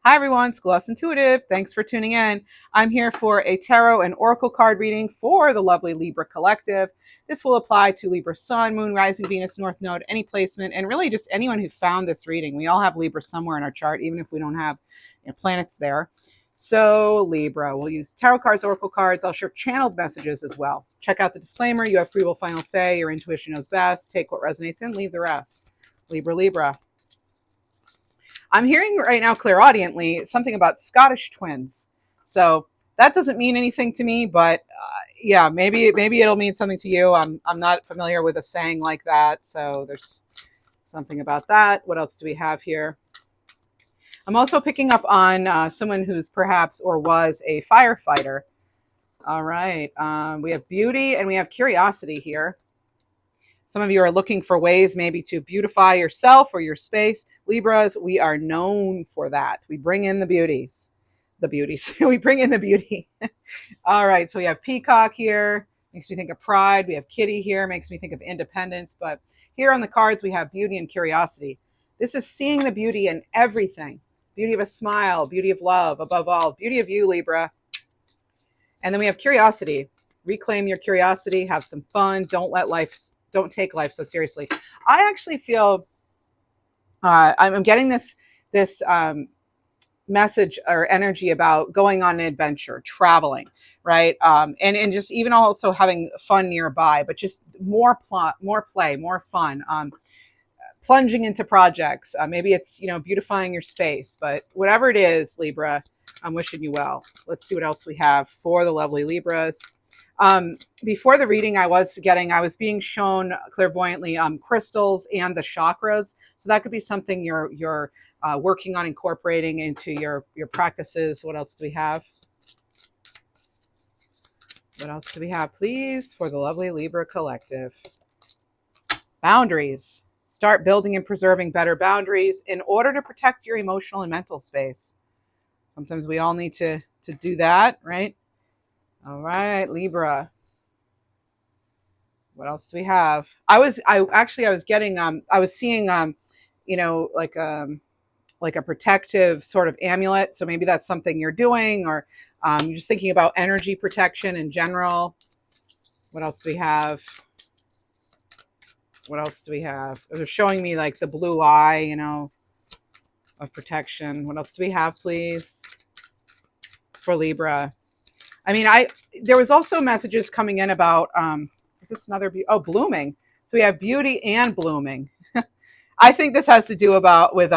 Hi everyone, Schoolhouse Intuitive. Thanks for tuning in. I'm here for a tarot and oracle card reading for the lovely Libra Collective. This will apply to Libra Sun, Moon, Rising, Venus, North Node, any placement, and really just anyone who found this reading. We all have Libra somewhere in our chart, even if we don't have planets there. So Libra, we'll use tarot cards, oracle cards. I'll share channeled messages as well. Check out the disclaimer. You have free will, final say. Your intuition knows best. Take what resonates and leave the rest. Libra, Libra. I'm hearing right now clairaudiently something about Scottish twins. So that doesn't mean anything to me, but yeah, maybe it'll mean something to you. I'm not familiar with a saying like that, so there's something about that. What else do we have here? I'm also picking up on someone who's perhaps or was a firefighter. All right, we have beauty and we have curiosity here. Some of you are looking for ways maybe to beautify yourself or your space. Libras, we are known for that. We bring in the beauties. We bring in the beauty. All right, so we have peacock here. Makes me think of pride. We have kitty here. Makes me think of independence. But here on the cards, we have beauty and curiosity. This is seeing the beauty in everything. Beauty of a smile, beauty of love, above all, beauty of you, Libra. And then we have curiosity. Reclaim your curiosity, have some fun. Don't take life so seriously. I actually feel I'm getting this message or energy about going on an adventure, traveling, right? And just even also having fun nearby, but just more play, more fun. Plunging into projects. Maybe it's beautifying your space, but whatever it is, Libra, I'm wishing you well. Let's see what else we have for the lovely Libras. Before the reading, I was being shown clairvoyantly crystals and the chakras. So that could be something you're working on incorporating into your practices. What else do we have? What else do we have, please, for the lovely Libra Collective? Boundaries. Start building and preserving better boundaries in order to protect your emotional and mental space. Sometimes we all need to do that, right? All right, Libra. What else do we have? I was seeing like a protective sort of amulet. So maybe that's something you're doing, or you're just thinking about energy protection in general. What else do we have? What else do we have? They're showing me like the blue eye, of protection. What else do we have, please, for Libra? I mean, there was also messages coming in about is this another blooming? So we have beauty and blooming. I think this has to do with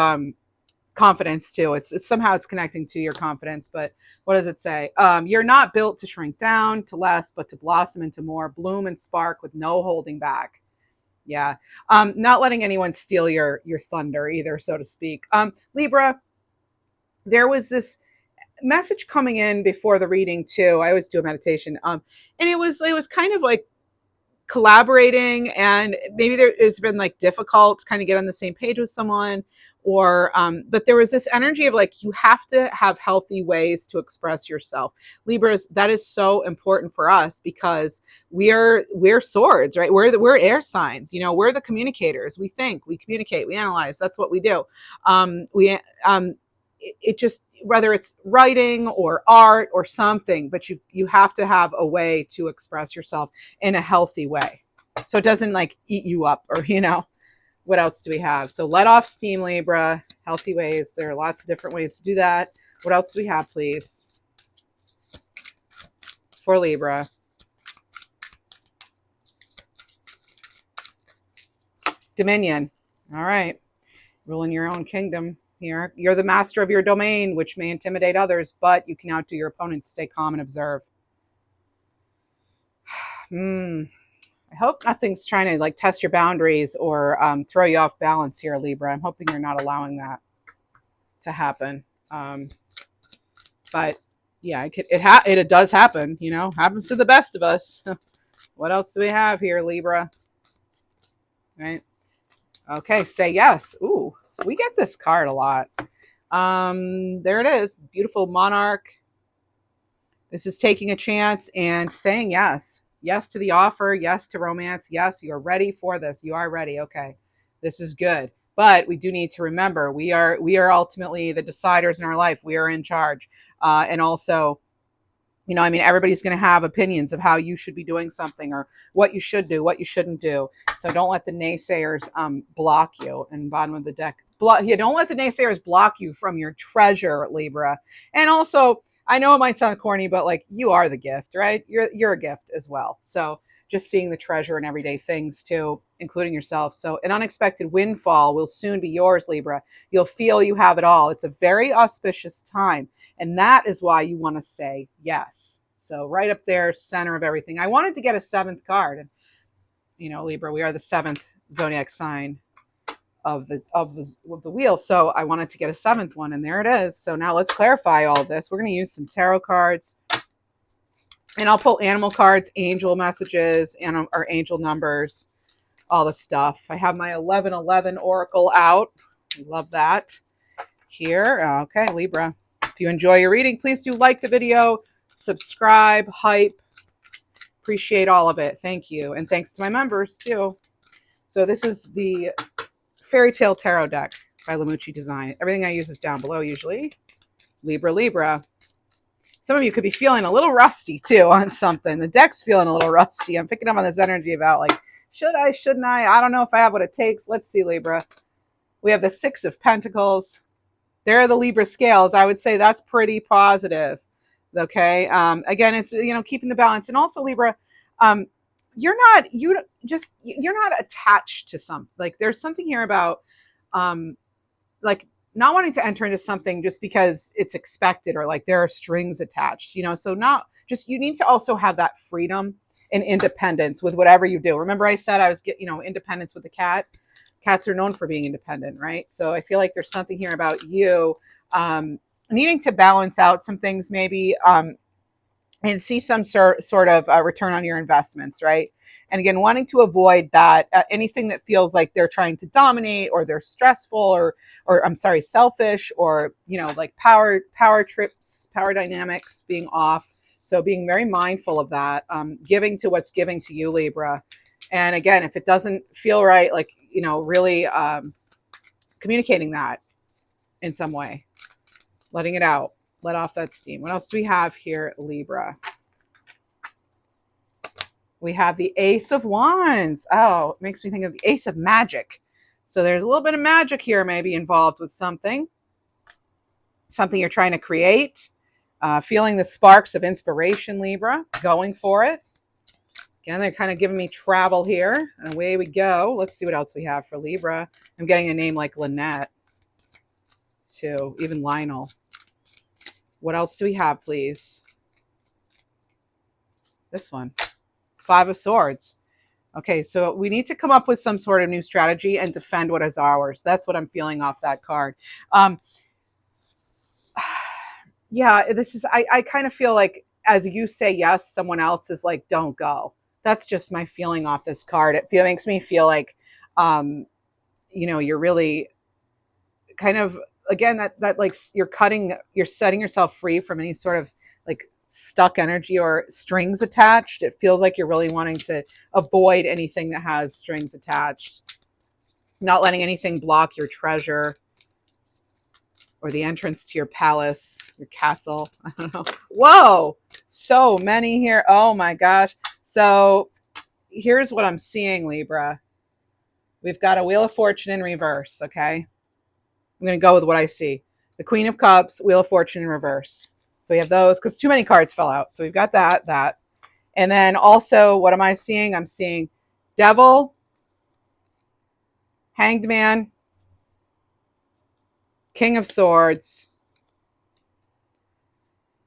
confidence too. It's somehow it's connecting to your confidence. But what does it say? You're not built to shrink down to less, but to blossom into more, bloom and spark with no holding back. Yeah. Not letting anyone steal your thunder either, so to speak. Libra, there was this message coming in before the reading too. I always do a meditation. And it was kind of like collaborating, and maybe it's been like difficult to kind of get on the same page with someone, or but there was this energy of like, you have to have healthy ways to express yourself. Libras, that is so important for us because we're swords, right? We're air signs, we're the communicators. We think, we communicate, we analyze. That's what we do. It just, whether it's writing or art or something, but you have to have a way to express yourself in a healthy way, so it doesn't like eat you up, or what else do we have? So let off steam, Libra. Healthy ways. There are lots of different ways to do that. What else do we have, please, for Libra? Dominion. All right, ruling your own kingdom. Here, you're the master of your domain, which may intimidate others, but you can outdo your opponents. Stay calm and observe. I hope nothing's trying to like test your boundaries or throw you off balance here, Libra. I'm hoping you're not allowing that to happen. But yeah, it does happen. Happens to the best of us. What else do we have here, Libra? Right. Okay, say yes. Ooh. We get this card a lot. There it is. Beautiful monarch. This is taking a chance and saying yes. Yes to the offer. Yes to romance. Yes, you're ready for this. You are ready. Okay. This is good. But we do need to remember we are ultimately the deciders in our life. We are in charge. And also, I mean, everybody's going to have opinions of how you should be doing something or what you should do, what you shouldn't do. So don't let the naysayers block you. And bottom of the deck, don't let the naysayers block you from your treasure, Libra. And also, I know it might sound corny, but like you are the gift, right? You're a gift as well. So just seeing the treasure in everyday things too, including yourself. So an unexpected windfall will soon be yours, Libra. You'll feel you have it all. It's a very auspicious time. And that is why you want to say yes. So right up there, center of everything. I wanted to get a seventh card. Libra, we are the seventh zodiac sign of the wheel. So I wanted to get a seventh one, and there it is. So now let's clarify all of this. We're going to use some tarot cards, and I'll pull animal cards, angel messages, and or angel numbers, all the stuff. I have my 1111 oracle out. I love that. Here, okay, Libra. If you enjoy your reading, please do like the video, subscribe, hype. Appreciate all of it. Thank you. And thanks to my members too. So this is the Fairy Tale Tarot deck by Lamucci Design. Everything I use is down below usually. Libra, Libra. Some of you could be feeling a little rusty too on something. The deck's feeling a little rusty. I'm picking up on this energy about like, should I, shouldn't I? I don't know if I have what it takes. Let's see, Libra. We have the Six of Pentacles. There are the Libra scales. I would say that's pretty positive. Okay. Again, it's, keeping the balance. And also, Libra, you're not attached to something. Like there's something here about like not wanting to enter into something just because it's expected or like there are strings attached, so not just, you need to also have that freedom and independence with whatever you do. Remember I said I was independence with the cat. Cats are known for being independent, right? So I feel like there's something here about you needing to balance out some things maybe and see some sort of return on your investments, right? And again, wanting to avoid that, anything that feels like they're trying to dominate or they're stressful or I'm sorry, selfish or, like power trips, power dynamics being off. So being very mindful of that, giving to what's giving to you, Libra. And again, if it doesn't feel right, like, really communicating that in some way, letting it out, let off that steam. What else do we have here, Libra? We have the Ace of Wands. Oh, it makes me think of the Ace of Magic. So there's a little bit of magic here maybe involved with something you're trying to create, feeling the sparks of inspiration, Libra, going for it. Again, they're kind of giving me travel here. And away we go. Let's see what else we have for Libra. I'm getting a name like Lynette, too. Even Lionel. What else do we have, please? This one. Five of Swords. Okay, so we need to come up with some sort of new strategy and defend what is ours. That's what I'm feeling off that card. Yeah, this is, I kind of feel like as you say yes, someone else is like, don't go. That's just my feeling off this card. It makes me feel like, you're really kind of, again, that like you're setting yourself free from any sort of like stuck energy or strings attached. It feels like you're really wanting to avoid anything that has strings attached, not letting anything block your treasure or the entrance to your palace, your castle. I don't know. Whoa, so many here. Oh my gosh. So here's what I'm seeing, Libra. We've got a Wheel of Fortune in reverse, okay? I'm going to go with what I see. The Queen of Cups, Wheel of Fortune in reverse. So we have those because too many cards fell out. So we've got that. And then also, what am I seeing? I'm seeing Devil, Hanged Man, King of Swords,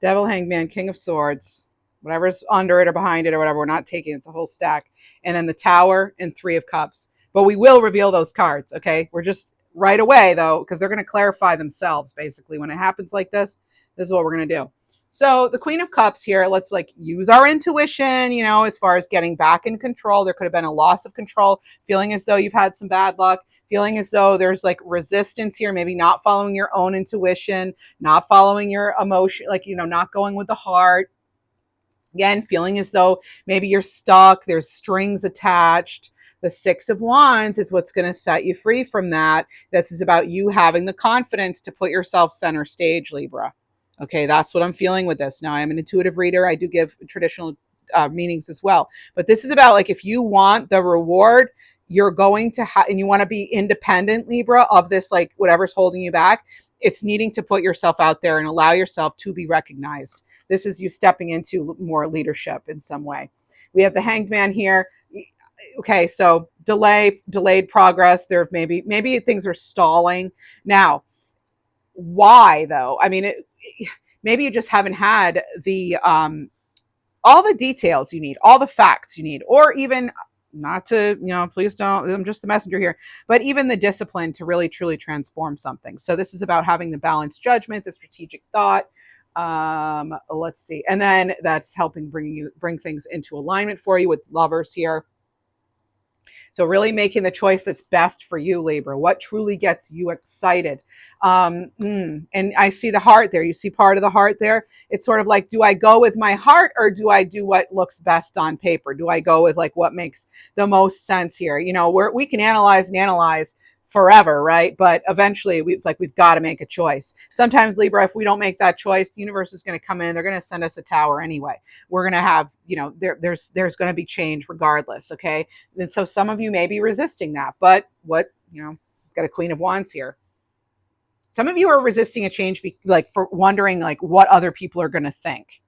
Devil, Hanged Man, King of Swords, whatever's under it or behind it or whatever. We're not taking it. It's a whole stack. And then the Tower and Three of Cups. But we will reveal those cards, okay? We're just right away, though, because they're going to clarify themselves, basically. When it happens like this is what we're going to do. So the Queen of Cups here, let's like use our intuition, as far as getting back in control. There could have been a loss of control, feeling as though you've had some bad luck, feeling as though there's like resistance here, maybe not following your own intuition, not following your emotion, like, not going with the heart. Again, feeling as though maybe you're stuck, there's strings attached. The Six of Wands is what's going to set you free from that. This is about you having the confidence to put yourself center stage, Libra. Okay, that's what I'm feeling with this. Now, I'm an intuitive reader. I do give traditional meanings as well. But this is about like if you want the reward, you're going to have, and you want to be independent, Libra, of this, like whatever's holding you back. It's needing to put yourself out there and allow yourself to be recognized. This is you stepping into more leadership in some way. We have the Hanged Man here. Okay, so delayed progress. There maybe things are stalling. Now, why though? I mean, maybe you just haven't had the all the details you need, all the facts you need, or even not to, please don't, I'm just the messenger here, but even the discipline to really truly transform something. So this is about having the balanced judgment, the strategic thought. Let's see. And then that's helping bring things into alignment for you with Lovers here. So really making the choice that's best for you, Libra. What truly gets you excited? And I see the heart there. You see part of the heart there? It's sort of like, do I go with my heart or do I do what looks best on paper? Do I go with like what makes the most sense here? We can analyze forever, right? But eventually it's like we've got to make a choice. Sometimes, Libra, if we don't make that choice, the universe is going to come in. They're going to send us a tower anyway. We're going to have, there's going to be change regardless, okay? And so some of you may be resisting that, but got a Queen of Wands here. Some of you are resisting a change for wondering like what other people are going to think.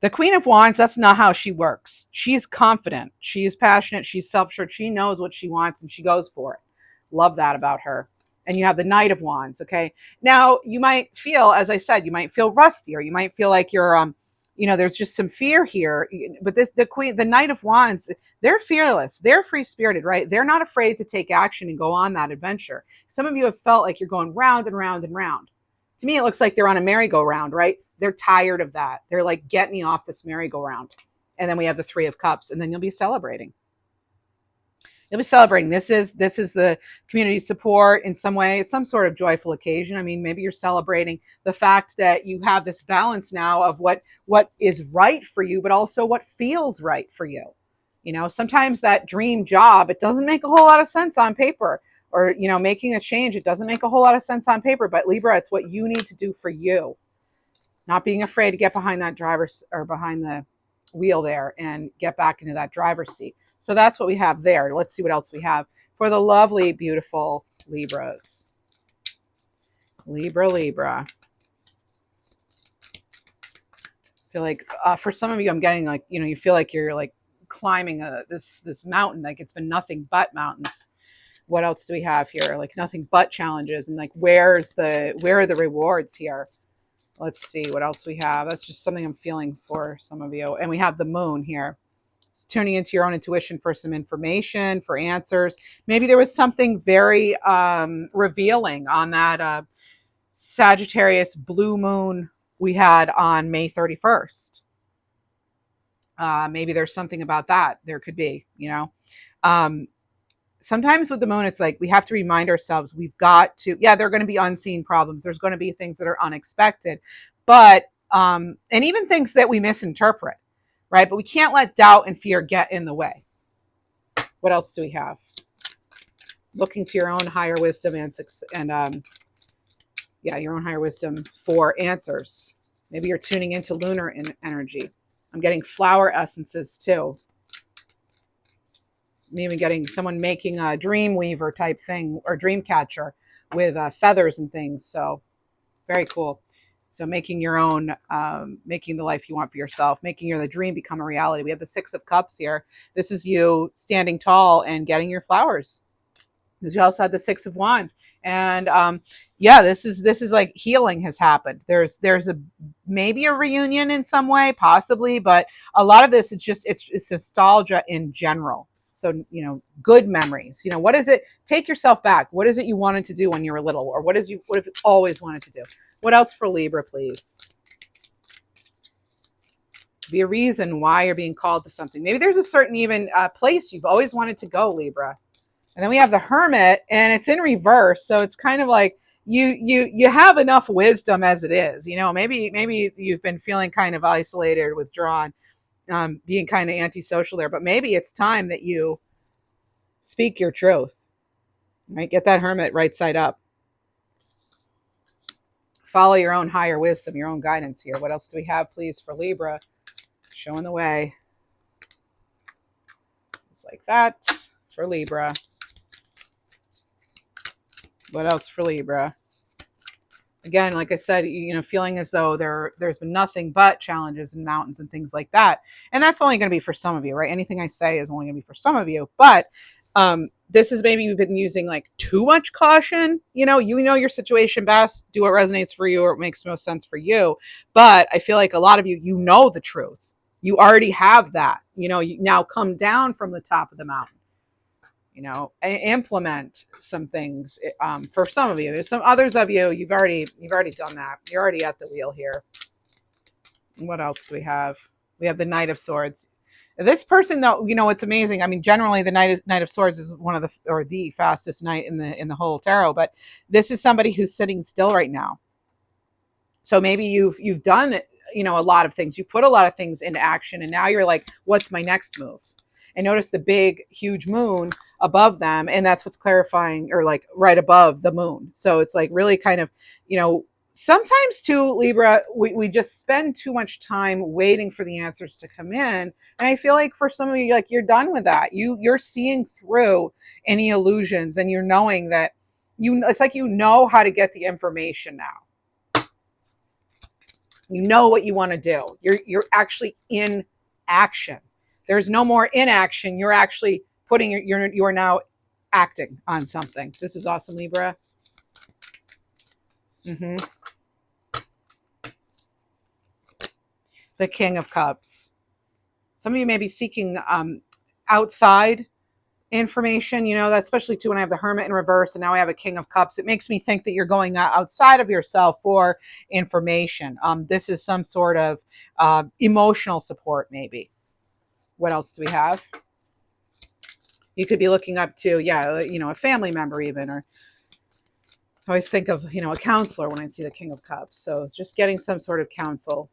The Queen of Wands, that's not how she works. She's confident. She is passionate. She's self-assured. She knows what she wants and she goes for it. Love that about her. And you have the Knight of Wands, okay? Now, you might feel, as I said, you might feel rusty, or you might feel like you're, there's just some fear here. But the Knight of Wands, they're fearless. They're free-spirited, right? They're not afraid to take action and go on that adventure. Some of you have felt like you're going round and round and round. To me, it looks like they're on a merry-go-round, right? They're tired of that. They're like, get me off this merry-go-round. And then we have the Three of Cups, and then you'll be celebrating. You'll be celebrating. This is the community support in some way. It's some sort of joyful occasion. I mean, maybe you're celebrating the fact that you have this balance now of what is right for you, but also what feels right for you. Sometimes that dream job, it doesn't make a whole lot of sense on paper, or, making a change, it doesn't make a whole lot of sense on paper, but Libra, it's what you need to do for you. Not being afraid to get behind that behind the wheel there and get back into that driver's seat. So that's what we have there. Let's see what else we have for the lovely, beautiful Libras. Libra. I feel like for some of you, I'm getting like, you feel like you're like climbing this mountain, like it's been nothing but mountains. What else do we have here? Like nothing but challenges, and like where are the rewards here? Let's see what else we have. That's just something I'm feeling for some of you. And we have the Moon here. It's tuning into your own intuition for some information, for answers. Maybe there was something very revealing on that Sagittarius blue moon we had on May 31st. Maybe there's something about that. There could be, sometimes with the moon, it's like we have to remind ourselves we've got to, there are going to be unseen problems. There's going to be things that are unexpected, but, and even things that we misinterpret, right? But we can't let doubt and fear get in the way. What else do we have? Looking to your own higher wisdom your own higher wisdom for answers. Maybe you're tuning into lunar energy. I'm getting flower essences too. Maybe getting someone making a dream weaver type thing or dream catcher with feathers and things. So very cool. So making your own, making the life you want for yourself, making the dream become a reality. We have the Six of Cups here. This is you standing tall and getting your flowers. Because you also had the Six of Wands. And this is like healing has happened. There's maybe a reunion in some way, possibly, but a lot of this is just, it's nostalgia in general. So, good memories, what is it? Take yourself back. What is it you wanted to do when you were little? Or what have you always wanted to do? What else for Libra, please? Be a reason why you're being called to something. Maybe there's a certain even place you've always wanted to go, Libra. And then we have the Hermit, and it's in reverse. So it's kind of like you have enough wisdom as it is. Maybe you've been feeling kind of isolated, withdrawn, being kind of antisocial there. But maybe it's time that you Speak your truth, right? Get that Hermit right side up. Follow your own higher wisdom, your own guidance here. What else do we have, please, for Libra? Showing the way. Just like that for Libra. What else for Libra? Again, like I said, feeling as though there's been nothing but challenges and mountains and things like that. And that's only going to be for some of you, right? Anything I say is only going to be for some of you. But this is maybe you've been using like too much caution. You know your situation best. Do what resonates for you or what makes most sense for you. But I feel like a lot of you know the truth. You already have that. You now come down from the top of the mountain. Implement some things for some of you. There's some others of you, you've already done that. You're already at the wheel here. What else do we have? We have the Knight of Swords. This person, though, it's amazing. I mean, generally the Knight of Swords is one of the fastest knight in the whole tarot, but this is somebody who's sitting still right now. So maybe you've done a lot of things. You put a lot of things into action, and now you're like, what's my next move? And notice the big, huge moon above them. And that's what's clarifying, or like right above the moon. So it's like really kind of, sometimes too, Libra, we just spend too much time waiting for the answers to come in. And I feel like for some of you, like you're done with that. You're seeing through any illusions, and you're knowing that it's like how to get the information now. You know what you want to do. You're actually in action. There's no more inaction. You're actually you are now acting on something. This is awesome, Libra. The King of Cups. Some of you may be seeking outside information, that especially too when I have the Hermit in reverse and now I have a King of Cups. It makes me think that you're going outside of yourself for information. This is some sort of emotional support, maybe. What else do we have? You could be looking up to, a family member even, or I always think of, a counselor when I see the King of Cups. So it's just getting some sort of counsel.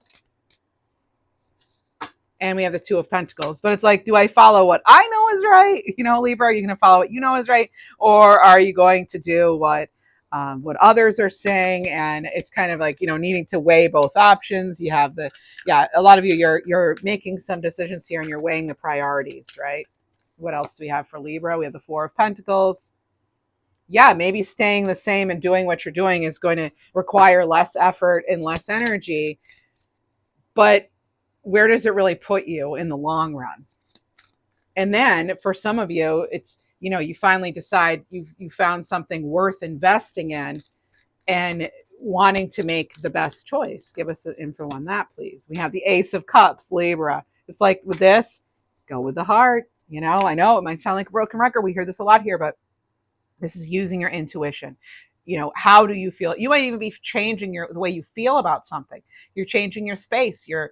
And we have the Two of Pentacles. But it's like, do I follow what I know is right? Libra, are you going to follow what you know is right? Or are you going to do what others are saying? And it's kind of like, needing to weigh both options. You have a lot of you, you're making some decisions here and you're weighing the priorities, right? What else do we have for Libra? We have the Four of Pentacles. Yeah, maybe staying the same and doing what you're doing is going to require less effort and less energy. But where does it really put you in the long run? And then for some of you, it's, you finally decide you found something worth investing in and wanting to make the best choice. Give us an info on that, please. We have the Ace of Cups, Libra. It's like with this, go with the heart. I know it might sound like a broken record. We hear this a lot here, but this is using your intuition. How do you feel? You might even be changing the way you feel about something. You're changing your space. You're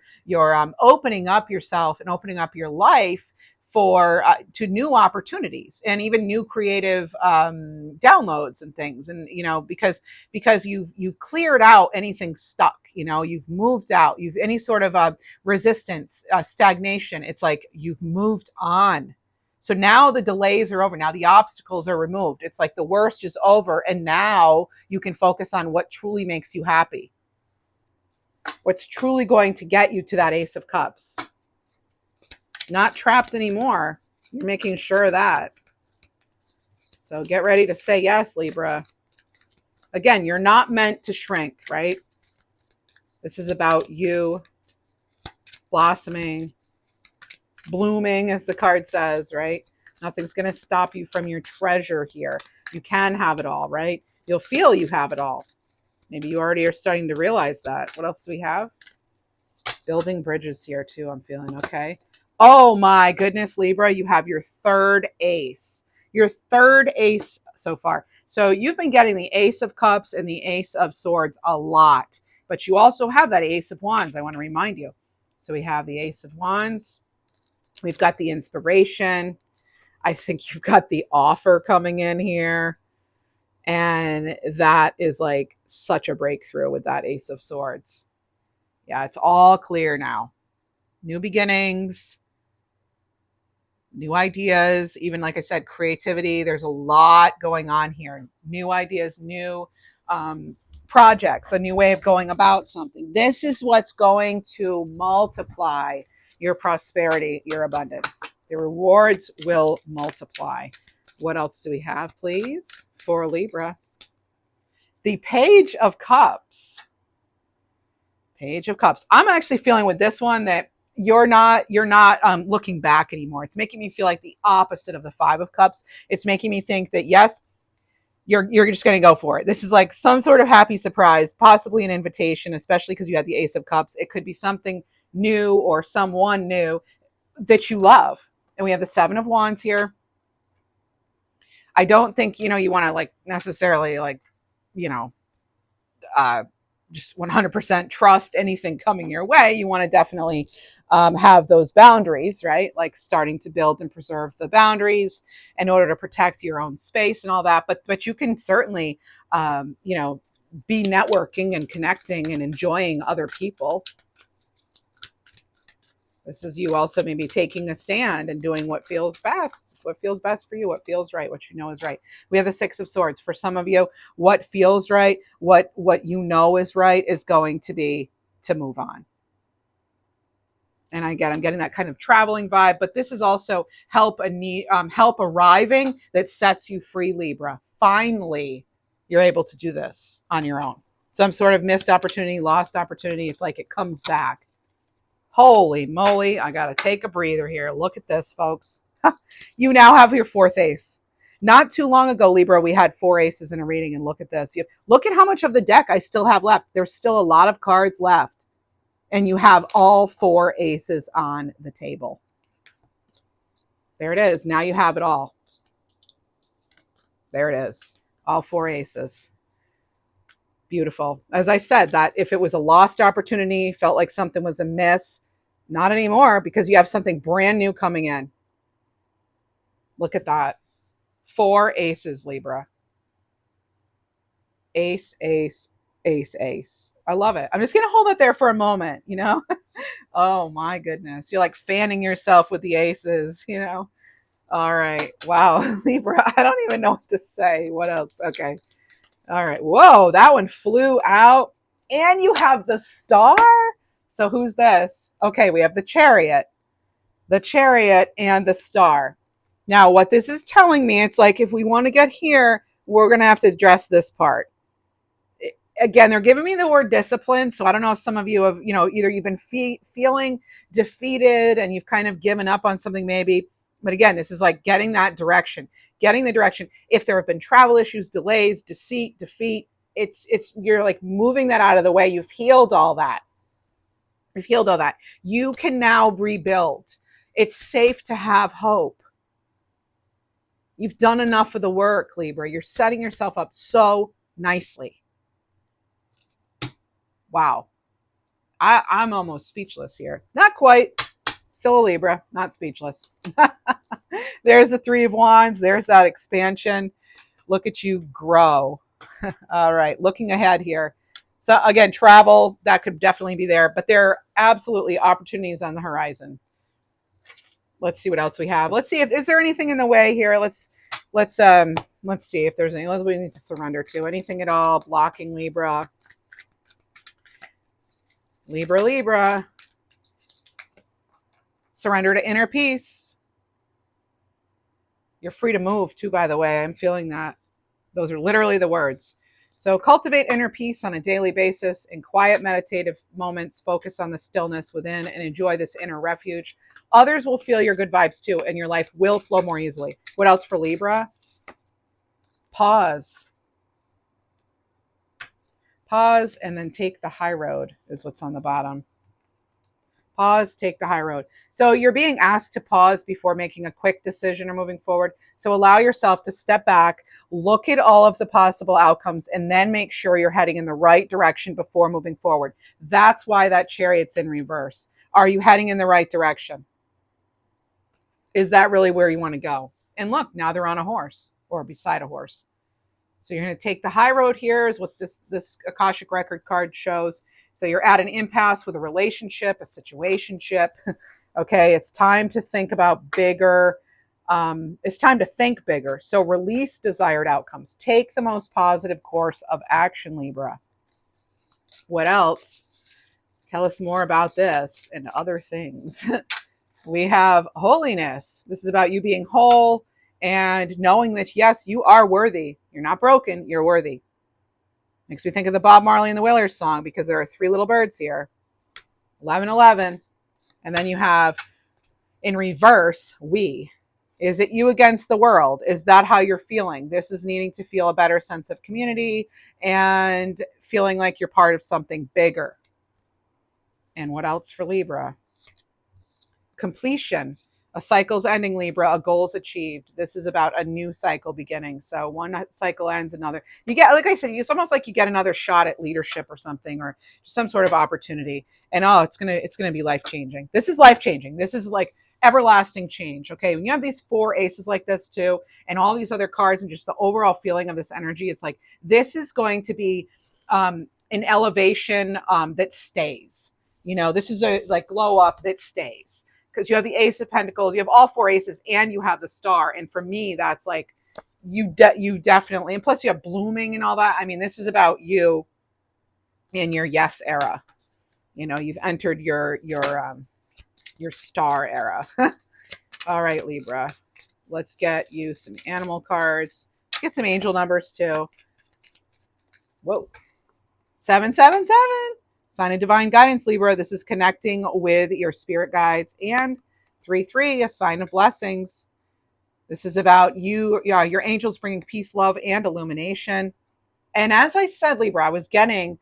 opening up yourself and opening up your life to new opportunities and even new creative downloads and things. And because you've cleared out anything stuck. You've moved out. You've any sort of resistance, stagnation. It's like you've moved on. So now the delays are over. Now the obstacles are removed. It's like the worst is over. And now you can focus on what truly makes you happy. What's truly going to get you to that Ace of Cups. Not trapped anymore. You're making sure of that. So get ready to say yes, Libra. Again, you're not meant to shrink, right? This is about you blossoming, blooming, as the card says, right? Nothing's going to stop you from your treasure here. You can have it all, right? You'll feel you have it all. Maybe you already are starting to realize that. What else do we have? Building bridges here too, I'm feeling, okay? Oh my goodness, Libra, you have your third ace. Your third ace so far. So you've been getting the Ace of Cups and the Ace of Swords a lot. But you also have that Ace of Wands, I want to remind you. So we have the Ace of Wands. We've got the inspiration. I think you've got the offer coming in here. And that is like such a breakthrough with that Ace of Swords. Yeah, it's all clear now. New beginnings. New ideas, even like I said, creativity. There's a lot going on here. New ideas, new projects, a new way of going about something. This is what's going to multiply your prosperity, your abundance. The rewards will multiply. What else do we have, please, for Libra? The Page of Cups. Page of Cups. I'm actually feeling with this one that you're not looking back anymore. It's making me feel like the opposite of the Five of Cups. It's making me think that yes, you're just going to go for it. This is like some sort of happy surprise, possibly an invitation, especially because you had the Ace of Cups. It could be something new or someone new that you love. And we have the Seven of Wands here. I don't think, you want to like necessarily like, just 100% trust anything coming your way. You want to definitely have those boundaries, right? Like starting to build and preserve the boundaries in order to protect your own space and all that. But you can certainly, be networking and connecting and enjoying other people. This is you also maybe taking a stand and doing what feels best for you, what feels right, what you know is right. We have the Six of Swords. For some of you, what feels right, what you know is right is going to be to move on. And again, I'm getting that kind of traveling vibe, but this is also help arriving that sets you free, Libra. Finally, you're able to do this on your own. Some sort of missed opportunity, lost opportunity. It's like it comes back. Holy moly, I got to take a breather here. Look at this, folks. You now have your fourth ace. Not too long ago, Libra, we had 4 aces in a reading, and look at this. Look at how much of the deck I still have left. There's still a lot of cards left, and you have all 4 aces on the table. There it is. Now you have it all. There it is. All 4 aces. Beautiful. As I said, that if it was a lost opportunity, felt like something was amiss, not anymore, because you have something brand new coming in. Look at that. 4 aces, Libra. Ace, ace, ace, ace. I love it. I'm just going to hold it there for a moment, Oh my goodness. You're like fanning yourself with the aces, All right. Wow. Libra, I don't even know what to say. What else? Okay. All right. Whoa, that one flew out. And you have the Star. So who's this? Okay, we have the Chariot. The Chariot and the Star. Now, what this is telling me, it's like if we want to get here, we're going to have to address this part. Again, they're giving me the word discipline. So I don't know if some of you have, either you've been feeling defeated and you've kind of given up on something maybe. But again, this is like getting that direction, getting the direction. If there have been travel issues, delays, deceit, defeat, you're like moving that out of the way. You've healed all that. You can now rebuild. It's safe to have hope. You've done enough of the work, Libra. You're setting yourself up so nicely. Wow. I'm almost speechless here. Not quite. Still a Libra, not speechless. There's the Three of Wands. There's that expansion. Look at you grow. All right, looking ahead here. So again, travel, that could definitely be there, but there are absolutely opportunities on the horizon. Let's see what else we have. Let's see is there anything in the way here. Let's see if there's anything we need to surrender to. Anything at all blocking Libra. Libra. Surrender to inner peace. You're free to move too, by the way. I'm feeling that. Those are literally the words. So cultivate inner peace on a daily basis. In quiet meditative moments, focus on the stillness within and enjoy this inner refuge. Others will feel your good vibes too, and your life will flow more easily. What else for Libra? Pause. Pause and then take the high road is what's on the bottom. Pause, take the high road. So you're being asked to pause before making a quick decision or moving forward. So allow yourself to step back, look at all of the possible outcomes, and then make sure you're heading in the right direction before moving forward. That's why that Chariot's in reverse. Are you heading in the right direction? Is that really where you want to go? And look, now they're on a horse or beside a horse. So you're going to take the high road here is what this Akashic Record card shows. So you're at an impasse with a relationship, a situationship, Okay, it's time to think about bigger. It's time to think bigger. So release desired outcomes. Take the most positive course of action, Libra. What else? Tell us more about this and other things. We have holiness. This is about you being whole and knowing that, yes, you are worthy. You're not broken. You're worthy. Makes me think of the Bob Marley and the Wailers song, because there are three little birds here. 1111. And then you have, in reverse, we. Is it you against the world? Is that how you're feeling? This is needing to feel a better sense of community and feeling like you're part of something bigger. And what else for Libra? Completion. A cycle's ending, Libra. A goal's achieved. This is about a new cycle beginning. So one cycle ends, another. You get, like I said, it's almost like you get another shot at leadership or something, or some sort of opportunity. And it's gonna be life changing. This is life changing. This is like everlasting change. Okay, when you have these four aces like this too, and all these other cards, and just the overall feeling of this energy, it's like this is going to be an elevation that stays. You know, this is a like glow up that stays, because you have the Ace of Pentacles, you have all four aces, and you have the Star. And for me, that's like you definitely, and plus you have blooming and all that. I mean, this is about you in your yes era. You know, you've entered your Star era. All right, Libra, let's get you some animal cards. Get some angel numbers too. Whoa, 777. Sign of divine guidance, Libra. This is connecting with your spirit guides. And 3-3, a sign of blessings. This is about you, your angels bringing peace, love, and illumination. And as I said, Libra, I was getting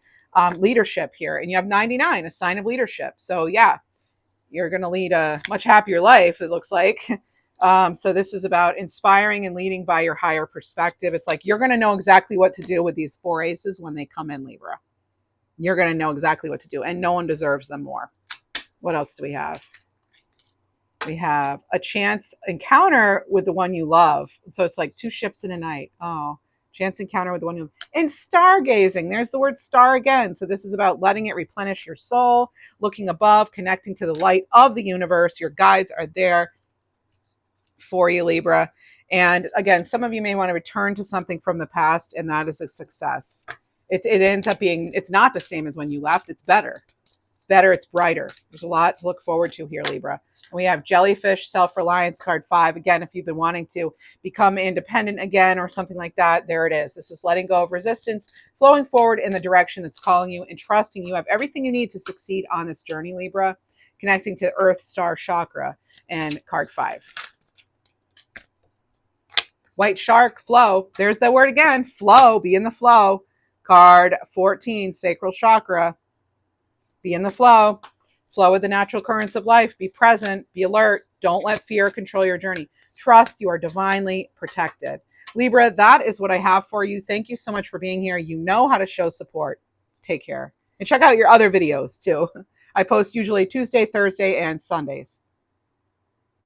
leadership here. And you have 99, a sign of leadership. So yeah, you're going to lead a much happier life, it looks like. So this is about inspiring and leading by your higher perspective. It's like you're going to know exactly what to do with these four aces when they come in, Libra. You're going to know exactly what to do, and no one deserves them more. What else do we have? We have a chance encounter with the one you love. So it's like two ships in a night. Oh, chance encounter with the one you love. And stargazing. There's the word star again. So this is about letting it replenish your soul, looking above, connecting to the light of the universe. Your guides are there for you, Libra. And again, some of you may want to return to something from the past, and that is a success. It ends up being, it's not the same as when you left. It's better. It's better. It's brighter. There's a lot to look forward to here, Libra. We have Jellyfish, Self-Reliance, card 5. Again, if you've been wanting to become independent again or something like that, there it is. This is letting go of resistance, flowing forward in the direction that's calling you, and trusting you have everything you need to succeed on this journey, Libra. Connecting to Earth Star Chakra, and card 5. White Shark, flow. There's that word again. Flow. Be in the flow. Card 14, Sacral Chakra. Be in the flow. Flow with the natural currents of life. Be present. Be alert. Don't let fear control your journey. Trust you are divinely protected. Libra, that is what I have for you. Thank you so much for being here. You know how to show support. Take care. And check out your other videos too. I post usually Tuesday, Thursday, and Sundays.